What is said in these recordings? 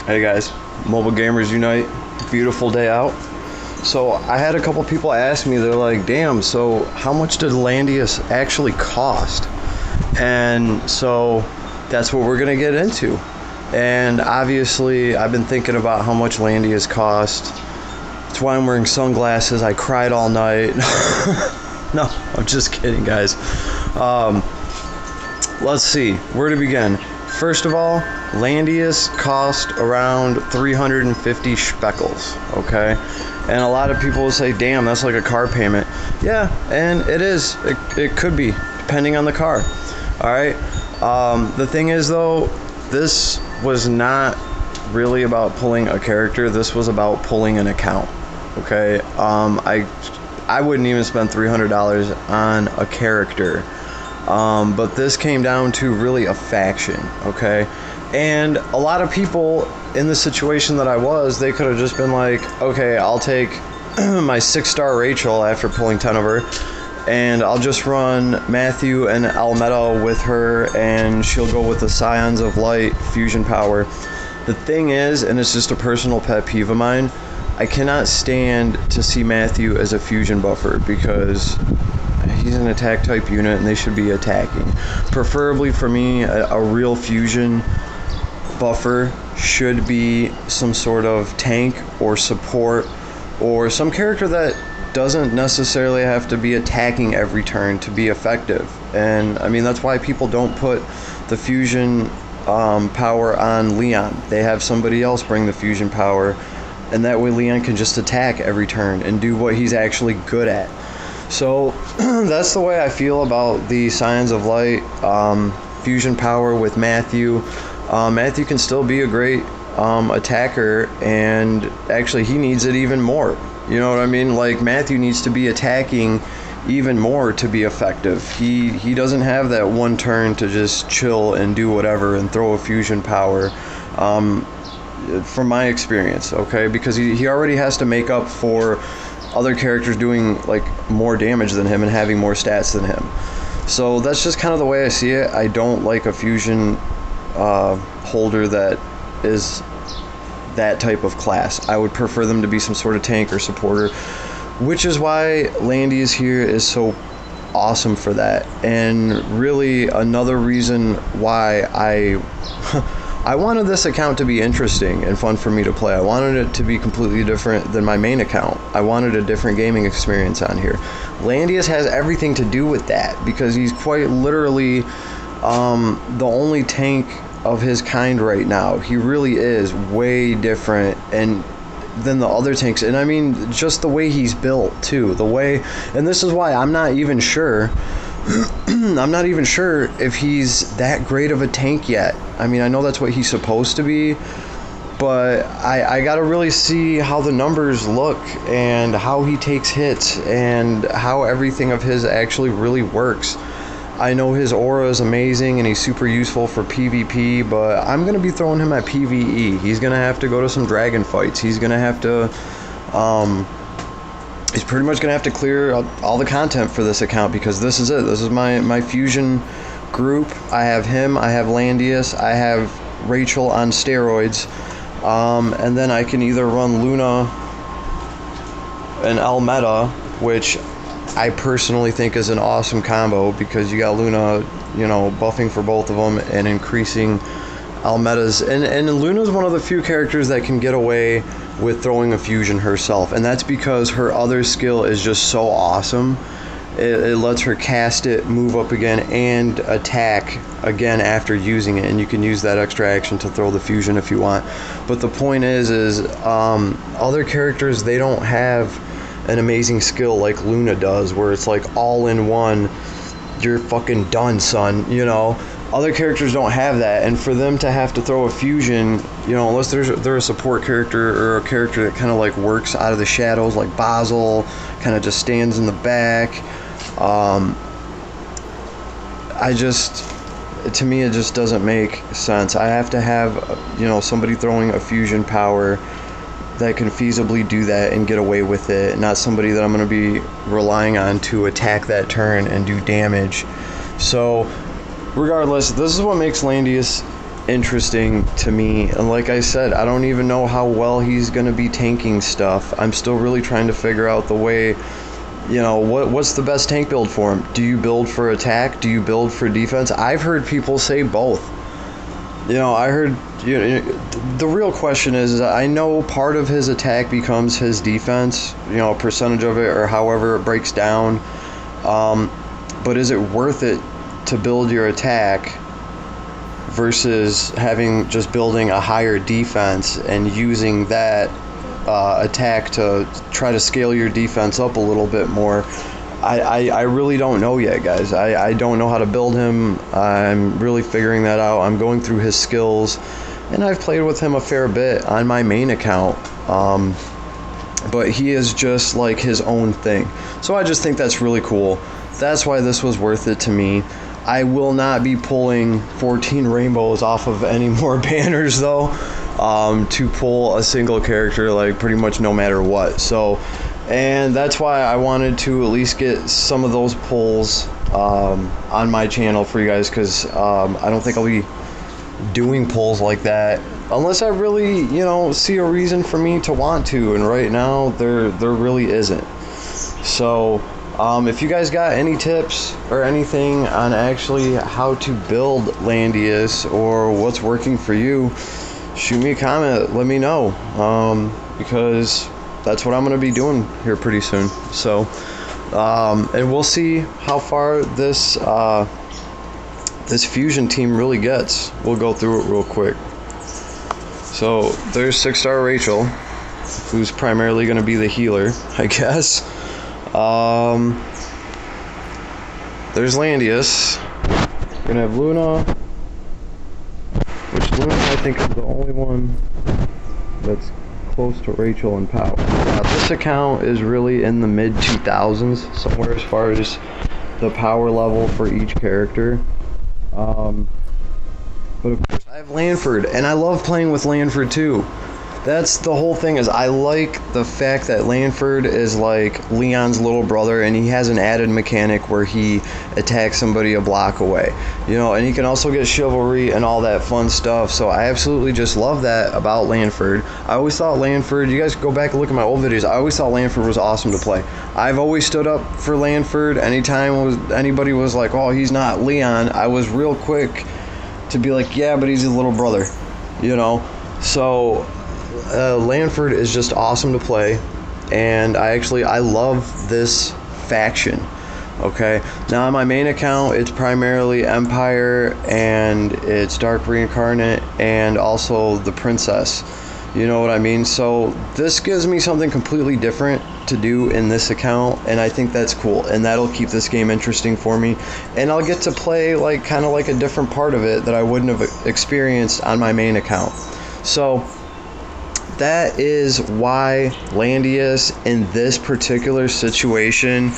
Hey guys, Mobile Gamers Unite, beautiful day out. So I had a couple people ask me, they're like, damn, so how much did Landius actually cost? And so that's what we're gonna get into. And obviously I've been thinking about how much Landius cost. That's why I'm wearing sunglasses. I cried all night. No, I'm just kidding, guys. Let's see, where to begin? First of all, Landius cost around 350 speckles, okay? And a lot of people will say, damn, that's like a car payment. Yeah, and it is. It could be, depending on the car, all right? The thing is, though, this was not really about pulling a character. This was about pulling an account, okay? I wouldn't even spend $300 on a character. But this came down to really a faction, okay? And a lot of people in the situation that I was, they could have just been like, okay, I'll take my 6-star Rachel after pulling 10 of her, and I'll just run Matthew and Almeda with her, and she'll go with the Scions of Light fusion power. The thing is, and it's just a personal pet peeve of mine, I cannot stand to see Matthew as a fusion buffer because he's an attack type unit and they should be attacking. Preferably for me, a real fusion buffer should be some sort of tank or support or some character that doesn't necessarily have to be attacking every turn to be effective. And I mean, that's why people don't put the fusion power on Leon. They have somebody else bring the fusion power, and that way Leon can just attack every turn and do what he's actually good at. So that's the way I feel about the Scions of Light fusion power with Matthew. Matthew can still be a great attacker, and actually he needs it even more. You know what I mean? Like, Matthew needs to be attacking even more to be effective. He doesn't have that one turn to just chill and do whatever and throw a fusion power. From my experience, okay? Because he already has to make up for other characters doing like more damage than him and having more stats than him. So that's just kind of the way I see it. I don't like a fusion holder that is that type of class. I would prefer them to be some sort of tank or supporter, which is why Landius here is so awesome for that. And really another reason why I wanted this account to be interesting and fun for me to play. I wanted it to be completely different than my main account. I wanted a different gaming experience on here. Landius has everything to do with that because he's quite literally the only tank of his kind right now. He really is way different than the other tanks. And I mean, just the way he's built too. And this is why I'm not even sure if he's that great of a tank yet. I mean, I know that's what he's supposed to be, but I gotta really see how the numbers look and how he takes hits and how everything of his actually really works. I know his aura is amazing and he's super useful for PvP, but I'm gonna be throwing him at PvE. He's gonna have to go to some dragon fights. He's gonna have to he's pretty much going to have to clear all the content for this account because this is it. This is my fusion group. I have him, I have Landius, I have Rachel on steroids, and then I can either run Luna and Almeda, which I personally think is an awesome combo because you got Luna, you know, buffing for both of them and increasing Almeda's. And Luna's one of the few characters that can get away with throwing a fusion herself, and that's because her other skill is just so awesome. It lets her cast it, move up again, and attack again after using it, and you can use that extra action to throw the fusion if you want. But the point is other characters, they don't have an amazing skill like Luna does, where it's like all in one, you're fucking done, son, you know. Other characters don't have that, and for them to have to throw a fusion, you know, unless they're a support character or a character that kind of like works out of the shadows, like Basil, kind of just stands in the back. To me, it just doesn't make sense. I have to have, you know, somebody throwing a fusion power that can feasibly do that and get away with it, not somebody that I'm going to be relying on to attack that turn and do damage. So regardless, this is what makes Landius interesting to me. And like I said, I don't even know how well he's going to be tanking stuff. I'm still really trying to figure out the way, what's the best tank build for him. Do you build for attack? Do you build for defense? I've heard people say both. I heard, the real question is I know part of his attack becomes his defense, a percentage of it or however it breaks down. But is it worth it to build your attack versus just building a higher defense and using that attack to try to scale your defense up a little bit more? I really don't know yet, guys. I don't know how to build him. I'm really figuring that out. I'm going through his skills, and I've played with him a fair bit on my main account. But he is just like his own thing. So I just think that's really cool. That's why this was worth it to me. I will not be pulling 14 rainbows off of any more banners, though, to pull a single character, like, pretty much no matter what. So, and that's why I wanted to at least get some of those pulls on my channel for you guys, because I don't think I'll be doing pulls like that unless I really, see a reason for me to want to, and right now there really isn't. So if you guys got any tips or anything on actually how to build Landius or what's working for you, shoot me a comment, let me know, because that's what I'm going to be doing here pretty soon. So and we'll see how far this fusion team really gets. We'll go through it real quick. So there's 6-star Rachel, who's primarily going to be the healer, I guess. There's Landius. We're going to have Luna, which Luna I think is the only one that's close to Rachel in power. Now this account is really in the mid 2000s somewhere as far as the power level for each character. But of course I have Lanford, and I love playing with Lanford too. That's the whole thing, is I like the fact that Lanford is like Leon's little brother, and he has an added mechanic where he attacks somebody a block away. And he can also get chivalry and all that fun stuff. So I absolutely just love that about Lanford. I always thought Lanford, you guys go back and look at my old videos, I always thought Lanford was awesome to play. I've always stood up for Lanford. Anytime anybody was like, oh, he's not Leon, I was real quick to be like, yeah, but he's his little brother, So Lanford is just awesome to play, and I love this faction. Okay, now on my main account it's primarily Empire, and it's Dark Reincarnate, and also the Princess. You know what I mean? So this gives me something completely different to do in this account, and I think that's cool, and that'll keep this game interesting for me, and I'll get to play kind of like a different part of it that I wouldn't have experienced on my main account. So that is why Landius, in this particular situation,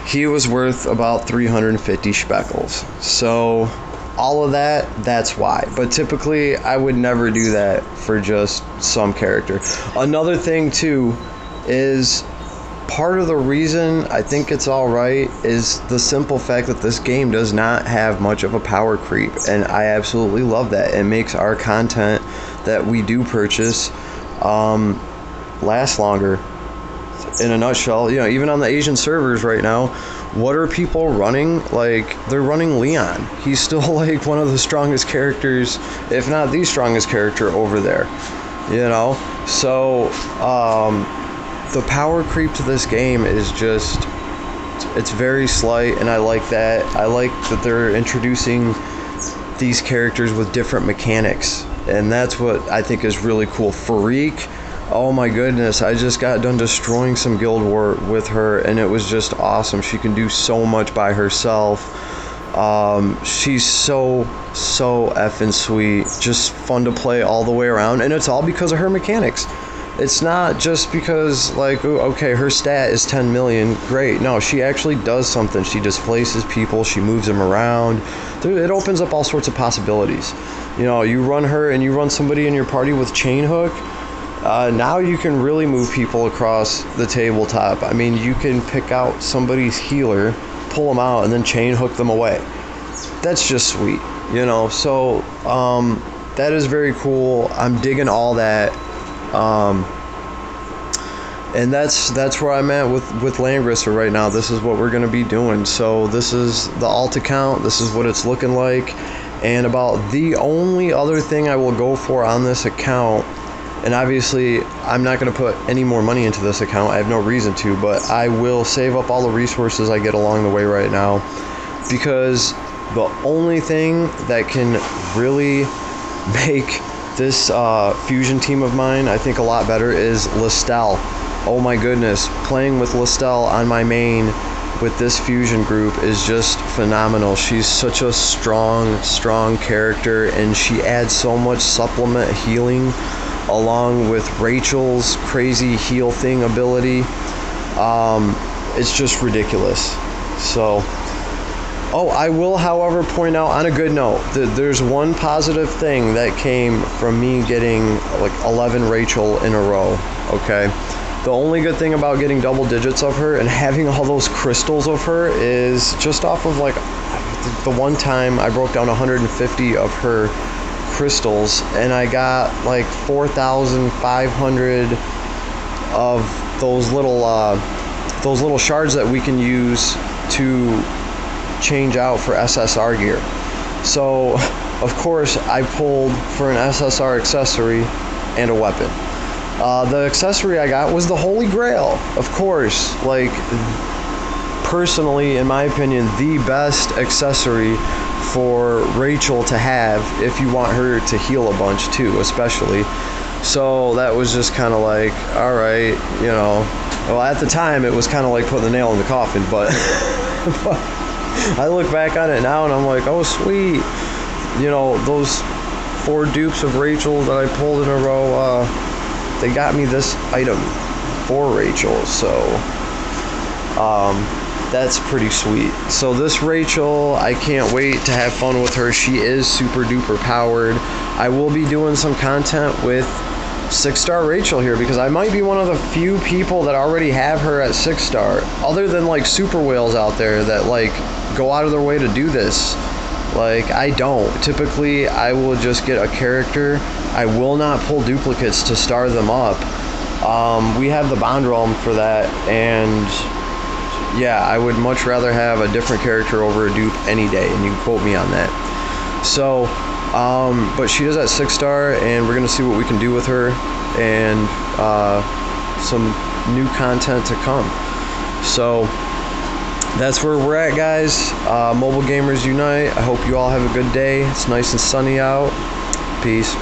he was worth about 350 speckles. So all of that's why. But typically I would never do that for just some character. Another thing too is, part of the reason I think it's alright is the simple fact that this game does not have much of a power creep, and I absolutely love that. It makes our content that we do purchase last longer. In a nutshell, even on the Asian servers right now, what are people running? They're running Leon. He's still one of the strongest characters, if not the strongest character over there. So the power creep to this game is just, it's very slight, and I like that. I like that they're introducing these characters with different mechanics, and that's what I think is really cool. Farik, oh my goodness, I just got done destroying some guild war with her, and it was just awesome. She can do so much by herself. She's so effing sweet, just fun to play all the way around, and it's all because of her mechanics. It's not just because, okay, her stat is 10 million, great. No, she actually does something. She displaces people, she moves them around. It opens up all sorts of possibilities. You run her and you run somebody in your party with chain hook, now you can really move people across the tabletop. I mean, you can pick out somebody's healer, pull them out, and then chain hook them away. That's just sweet. You know, so that is very cool. I'm digging all that. And that's where I'm at with Langrisser right now. This is what we're going to be doing. So this is the alt account. This is what it's looking like. And about the only other thing I will go for on this account, and obviously I'm not going to put any more money into this account. I have no reason to, but I will save up all the resources I get along the way right now, because the only thing that can really make this fusion team of mine, I think, a lot better is Listel. Oh my goodness, playing with Listel on my main with this fusion group is just phenomenal. She's such a strong character, and she adds so much supplement healing along with Rachel's crazy heal thing ability. It's just ridiculous. So, oh, I will, however, point out on a good note that there's one positive thing that came from me getting like 11 Rachel in a row, okay? The only good thing about getting double digits of her and having all those crystals of her is just off of like the one time I broke down 150 of her crystals, and I got like 4,500 of those little shards that we can use to change out for SSR gear. So of course I pulled for an SSR accessory and a weapon. The accessory I got was the Holy Grail, of course. Like, personally, in my opinion, the best accessory for Rachel to have if you want her to heal a bunch too, especially. So that was just kind of like, all right, you know. Well, at the time it was kind of like putting the nail in the coffin, but I look back on it now and I'm like, oh sweet, you know, those 4 dupes of Rachel that I pulled in a row, they got me this item for Rachel, so that's pretty sweet. So this Rachel, I can't wait to have fun with her. She is super duper powered. I will be doing some content with 6-star Rachel here, because I might be one of the few people that already have her at 6-star, other than like super whales out there that like go out of their way to do this. Like, I don't. Typically, I will just get a character. I will not pull duplicates to star them up. We have the Bond Realm for that, and yeah, I would much rather have a different character over a dupe any day, and you can quote me on that. So, but she is at 6-star, and we're going to see what we can do with her, and some new content to come. So, that's where we're at, guys. Mobile Gamers Unite. I hope you all have a good day. It's nice and sunny out. Peace.